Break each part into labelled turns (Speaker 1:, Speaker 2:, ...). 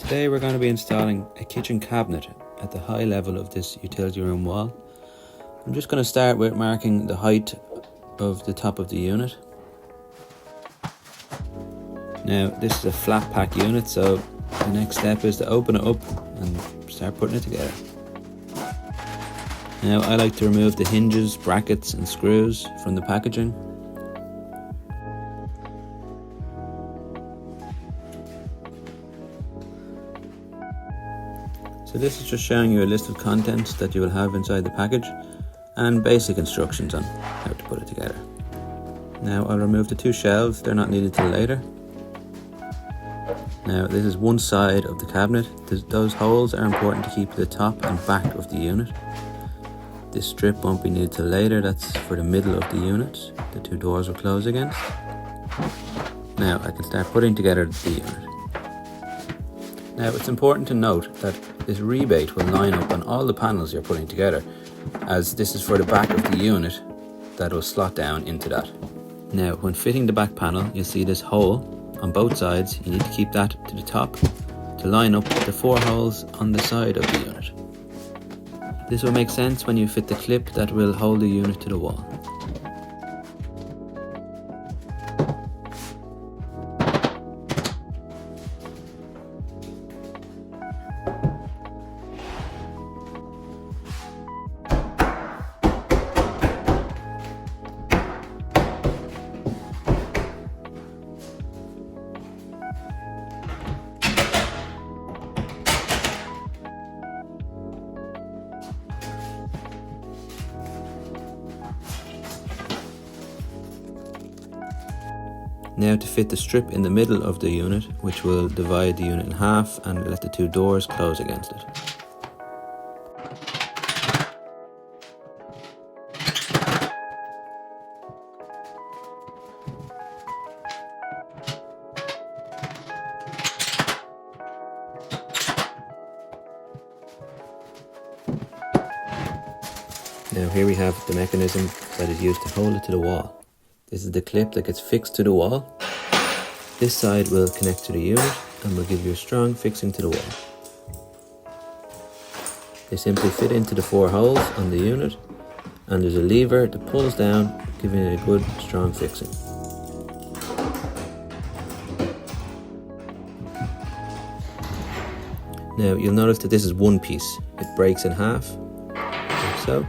Speaker 1: Today we're going to be installing a kitchen cabinet at the high level of this utility room wall. I'm just going to start with marking the height of the top of the unit. Now this is a flat pack unit, so the next step is to open it up and start putting it together. Now I like to remove the hinges, brackets and screws from the packaging. So this is just showing you a list of contents that you will have inside the package and basic instructions on how to put it together. Now I'll remove the two shelves, they're not needed till later. Now this is one side of the cabinet. Those holes are important to keep the top and back of the unit. This strip won't be needed till later, that's for the middle of the unit. The two doors will close against. Now I can start putting together the unit. Now it's important to note that this rebate will line up on all the panels you're putting together, as this is for the back of the unit that will slot down into that. Now when fitting the back panel, you'll see this hole on both sides. You need to keep that to the top to line up the four holes on the side of the unit. This will make sense when you fit the clip that will hold the unit to the wall. Now to fit the strip in the middle of the unit, which will divide the unit in half and let the two doors close against it. Now here we have the mechanism that is used to hold it to the wall. This is the clip that gets fixed to the wall. This side will connect to the unit and will give you a strong fixing to the wall. They simply fit into the four holes on the unit, and there's a lever that pulls down, giving it a good strong fixing. Now you'll notice that this is one piece. It breaks in half, like so,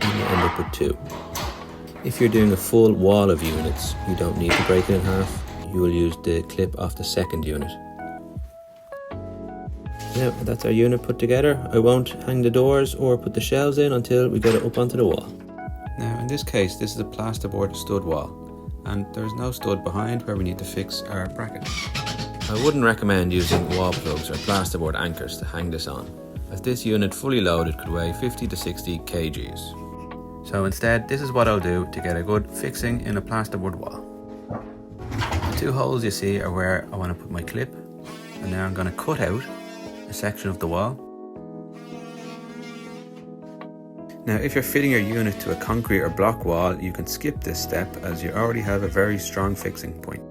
Speaker 1: and you end up with two. If you're doing a full wall of units, you don't need to break it in half. You will use the clip off the second unit. Now that's our unit put together. I won't hang the doors or put the shelves in until we get it up onto the wall. Now in this case, this is a plasterboard stud wall, and there's no stud behind where we need to fix our bracket. I wouldn't recommend using wall plugs or plasterboard anchors to hang this on, as this unit fully loaded could weigh 50 to 60 kgs. So instead, this is what I'll do to get a good fixing in a plasterboard wall. The two holes you see are where I want to put my clip, and now I'm going to cut out a section of the wall. Now if you're fitting your unit to a concrete or block wall, you can skip this step as you already have a very strong fixing point.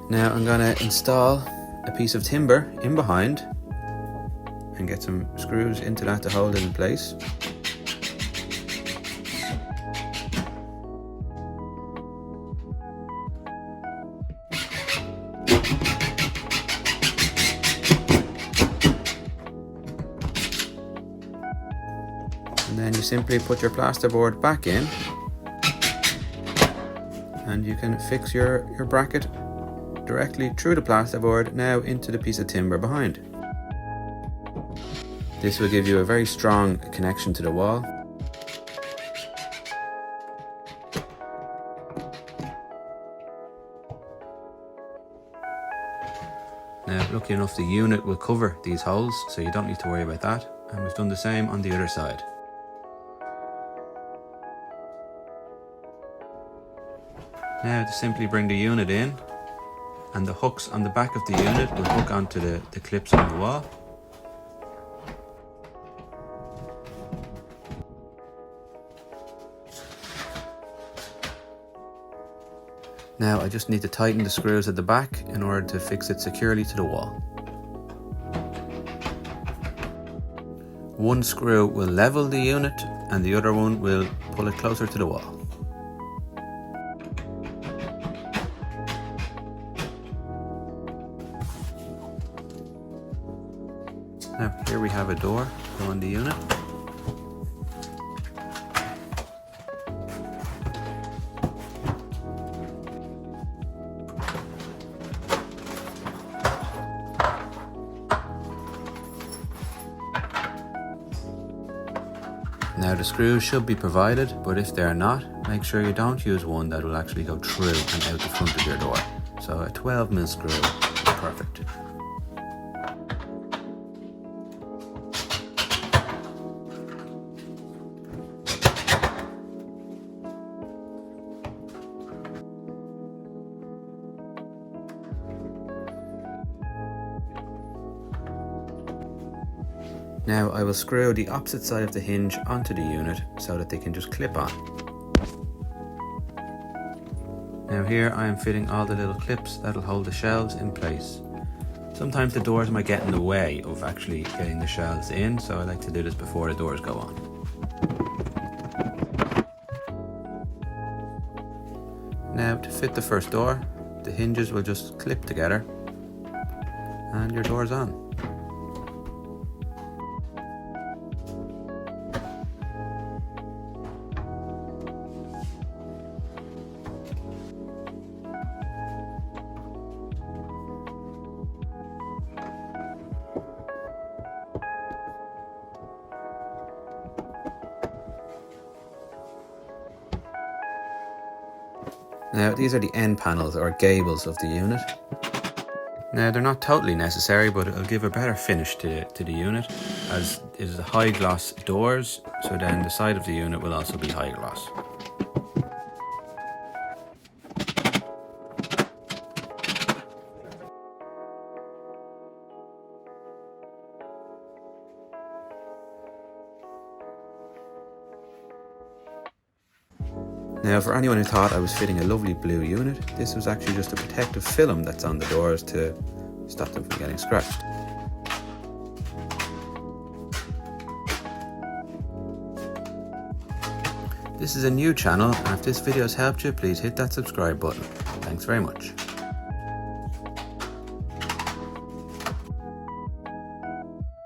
Speaker 1: Now I'm going to install a piece of timber in behind and get some screws into that to hold it in place. And then you simply put your plasterboard back in, and you can fix your bracket directly through the plasterboard now into the piece of timber behind. This will give you a very strong connection to the wall. Now, lucky enough, the unit will cover these holes, so you don't need to worry about that. And we've done the same on the other side. Now to simply bring the unit in, and the hooks on the back of the unit will hook onto the clips on the wall. Now I just need to tighten the screws at the back in order to fix it securely to the wall. One screw will level the unit and the other one will pull it closer to the wall. Now here we have a door on the unit. Now the screws should be provided, but if they're not, make sure you don't use one that will actually go through and out the front of your door. So a 12mm screw is perfect. Now I will screw the opposite side of the hinge onto the unit so that they can just clip on. Now here I am fitting all the little clips that'll hold the shelves in place. Sometimes the doors might get in the way of actually getting the shelves in, so I like to do this before the doors go on. Now to fit the first door, the hinges will just clip together and your door's on. Now these are the end panels or gables of the unit. Now they're not totally necessary, but it'll give a better finish to the unit, as it is high gloss doors, so then the side of the unit will also be high gloss. Now for anyone who thought I was fitting a lovely blue unit, this was actually just a protective film that's on the doors to stop them from getting scratched. This is a new channel, and if this video has helped you, please hit that subscribe button. Thanks very much.